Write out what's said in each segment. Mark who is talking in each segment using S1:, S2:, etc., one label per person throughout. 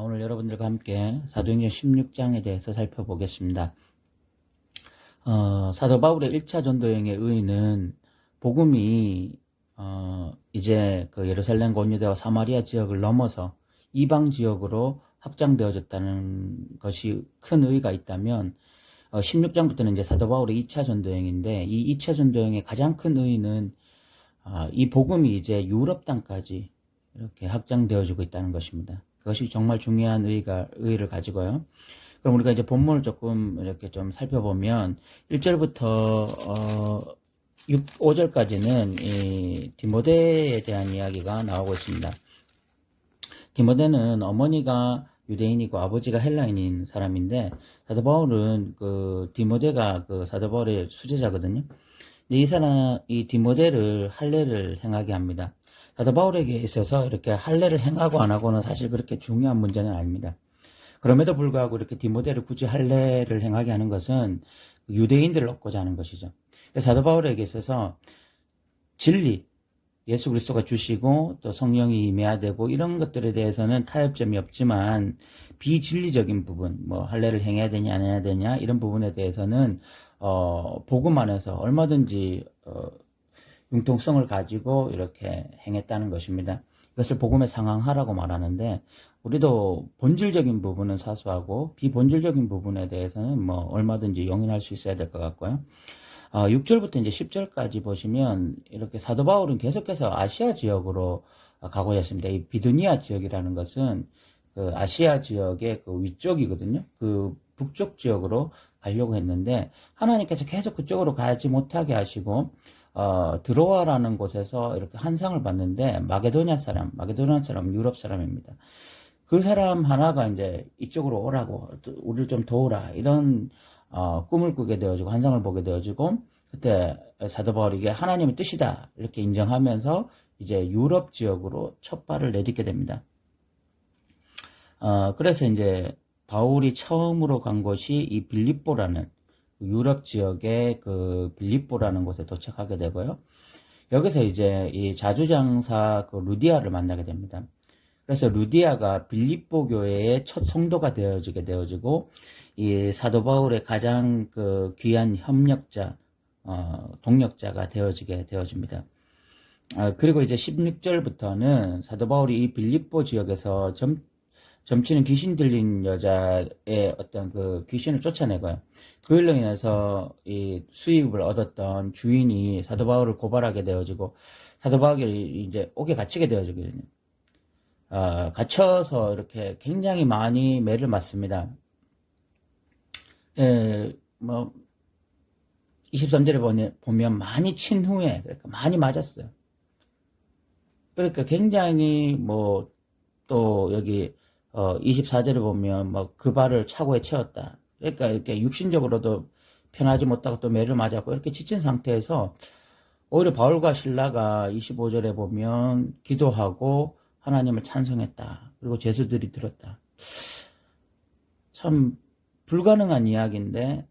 S1: 오늘 여러분들과 함께 사도행전 16장에 대해서 살펴보겠습니다. 사도 바울의 1차 전도여행의 의의는 복음이 이제 그 예루살렘과 온유대와 사마리아 지역을 넘어서 이방 지역으로 확장되어졌다는 것이 큰 의의가 있다면 16장부터는 이제 사도 바울의 2차 전도여행인데, 이 2차 전도여행의 가장 큰 의의는 이 복음이 이제 유럽 땅까지 이렇게 확장되어지고 있다는 것입니다. 그것이 정말 중요한 의의를 가지고요. 그럼 우리가 이제 본문을 조금 이렇게 좀 살펴보면 1절부터 5절까지는 이 디모데에 대한 이야기가 나오고 있습니다. 디모데는 어머니가 유대인이고 아버지가 헬라인인 사람인데, 사도 바울은 그 디모데가 그 사도 바울의 수제자거든요. 근데 이 디모데를 할례를 행하게 합니다. 사도 바울에게 있어서 이렇게 할례를 행하고 안 하고는 사실 그렇게 중요한 문제는 아닙니다. 그럼에도 불구하고 이렇게 디모데를 굳이 할례를 행하게 하는 것은 유대인들을 얻고자 하는 것이죠. 사도 바울에게 있어서 진리, 예수 그리스도가 주시고 또 성령이 임해야 되고 이런 것들에 대해서는 타협점이 없지만, 비진리적인 부분, 뭐 할례를 행해야 되냐 안 해야 되냐 이런 부분에 대해서는 복음 안에서 얼마든지 융통성을 가지고 이렇게 행했다는 것입니다. 이것을 복음에 상항하라고 말하는데, 우리도 본질적인 부분은 사수하고 비본질적인 부분에 대해서는 뭐 얼마든지 용인할 수 있어야 될 것 같고요. 6절부터 이제 10절까지 보시면 이렇게 사도 바울은 계속해서 아시아 지역으로 가고자 했습니다. 이 비두니아 지역이라는 것은 그 아시아 지역의 그 위쪽이거든요. 그 북쪽 지역으로 가려고 했는데, 하나님께서 계속 그쪽으로 가지 못하게 하시고 드로아라는 곳에서 이렇게 환상을 봤는데, 마게도니아 사람 유럽 사람입니다. 그 사람 하나가 이제 이쪽으로 오라고, 우리를 좀 도우라, 이런 꿈을 꾸게 되어지고 환상을 보게 되어지고, 그때 사도 바울이 이게 하나님의 뜻이다 이렇게 인정하면서 이제 유럽 지역으로 첫 발을 내딛게 됩니다. 그래서 이제 바울이 처음으로 간 곳이 이 빌립보라는 유럽 지역의 그 빌립보라는 곳에 도착하게 되고요. 여기서 이제 이 자주장사 그 루디아를 만나게 됩니다. 그래서 루디아가 빌립보 교회의 첫 성도가 되어지고, 이 사도 바울의 가장 그 귀한 협력자, 동력자가 되어집니다. 그리고 이제 16절부터는 사도 바울이 이 빌립보 지역에서 점치는 귀신 들린 여자의 어떤 그 귀신을 쫓아내고요. 그 일로 인해서 이 수입을 얻었던 주인이 사도 바울을 고발하게 되어지고, 사도 바울이 이제 옥에 갇히게 되어지거든요. 갇혀서 이렇게 굉장히 많이 매를 맞습니다. 뭐 23절에 보면 많이 친 후에 그러니까 많이 맞았어요. 그러니까 굉장히 뭐 또 여기 24절에 보면 뭐 그 발을 차고에 채웠다. 그러니까 이렇게 육신적으로도 편하지 못하고 또 매를 맞았고 이렇게 지친 상태에서 오히려 바울과 실라가 25절에 보면 기도하고 하나님을 찬송했다. 그리고 제수들이 들었다. 참 불가능한 이야기인데,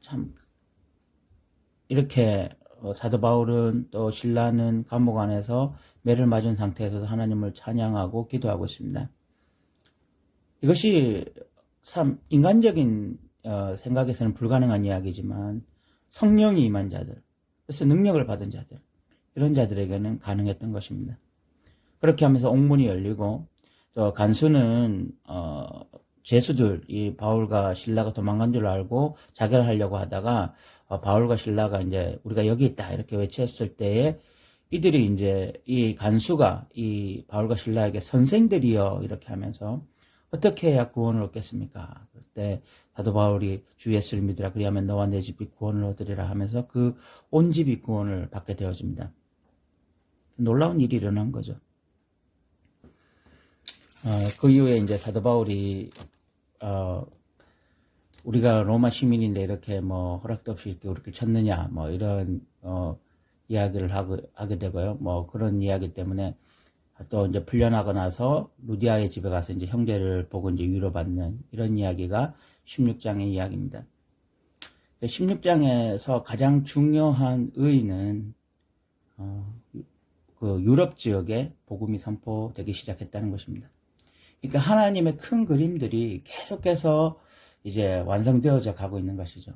S1: 참 이렇게 사도 바울은 또 실라는 감옥 안에서 매를 맞은 상태에서도 하나님을 찬양하고 기도하고 있습니다. 이것이 참 인간적인 생각에서는 불가능한 이야기지만, 성령이 임한 자들, 그래서 능력을 받은 자들, 이런 자들에게는 가능했던 것입니다. 그렇게 하면서 옥문이 열리고, 또 간수는 죄수들, 이 바울과 신라가 도망간 줄 알고 자결하려고 하다가 바울과 신라가 이제 우리가 여기 있다 이렇게 외쳤을 때에, 이들이 이제 이 간수가 이 바울과 신라에게 선생들이여 이렇게 하면서 어떻게 해야 구원을 얻겠습니까? 그때 사도 바울이 주 예수를 믿으라, 그리하면 너와 내 집이 구원을 얻으리라 하면서 그 온 집이 구원을 받게 되어집니다. 놀라운 일이 일어난 거죠. 그 이후에 이제 사도 바울이 우리가 로마 시민인데 이렇게 뭐 허락도 없이 이렇게 우리를 쳤느냐 뭐 이런 이야기를 하게 되고요. 뭐 그런 이야기 때문에 또 이제 풀려나고 나서 루디아의 집에 가서 이제 형제를 보고 이제 위로받는 이런 이야기가 16장의 이야기입니다. 16장에서 가장 중요한 의의는 그 유럽 지역에 복음이 선포되기 시작했다는 것입니다. 그러니까 하나님의 큰 그림들이 계속해서 이제 완성되어져 가고 있는 것이죠.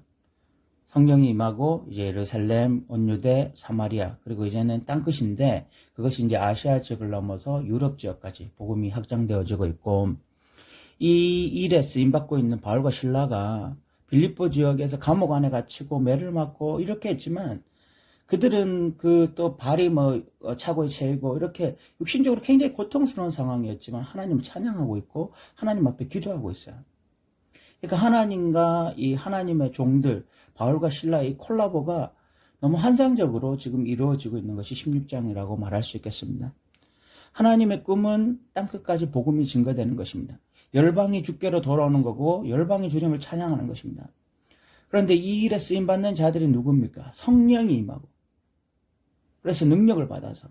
S1: 성령이 임하고 이제 예루살렘, 온유대, 사마리아, 그리고 이제는 땅끝인데 그것이 이제 아시아 지역을 넘어서 유럽 지역까지 복음이 확장되어지고 있고, 이 일에 쓰임받고 있는 바울과 실라가 빌립보 지역에서 감옥 안에 갇히고 매를 맞고 이렇게 했지만, 그들은 그 또 발이 차고에 채이고 이렇게 육신적으로 굉장히 고통스러운 상황이었지만 하나님을 찬양하고 있고 하나님 앞에 기도하고 있어요. 그러니까 하나님과 이 하나님의 종들, 바울과 실라의 콜라보가 너무 환상적으로 지금 이루어지고 있는 것이 16장이라고 말할 수 있겠습니다. 하나님의 꿈은 땅끝까지 복음이 증거되는 것입니다. 열방이 주께로 돌아오는 거고 열방이 주님을 찬양하는 것입니다. 그런데 이 일에 쓰임받는 자들이 누굽니까? 성령이 임하고, 그래서 능력을 받아서,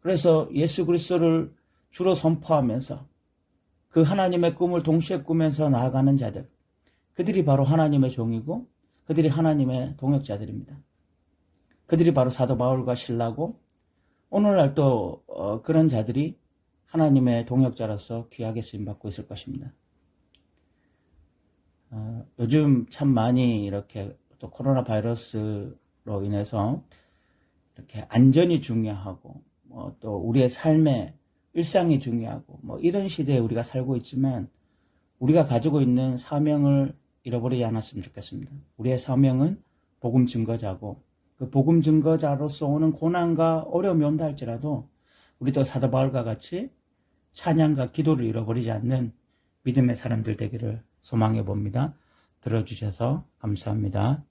S1: 그래서 예수 그리스도를 주로 선포하면서 그 하나님의 꿈을 동시에 꾸면서 나아가는 자들, 그들이 바로 하나님의 종이고 그들이 하나님의 동역자들입니다. 그들이 바로 사도 바울과 실라고, 오늘날 또 그런 자들이 하나님의 동역자로서 귀하게 쓰임받고 있을 것입니다. 요즘 참 많이 이렇게 또 코로나 바이러스로 인해서 이렇게 안전이 중요하고 또 우리의 삶의 일상이 중요하고 이런 시대에 우리가 살고 있지만, 우리가 가지고 있는 사명을 잃어버리지 않았으면 좋겠습니다. 우리의 사명은 복음 증거자고, 그 복음 증거자로서 오는 고난과 어려움이 온다 할지라도 우리도 사도 바울과 같이 찬양과 기도를 잃어버리지 않는 믿음의 사람들 되기를 소망해 봅니다. 들어주셔서 감사합니다.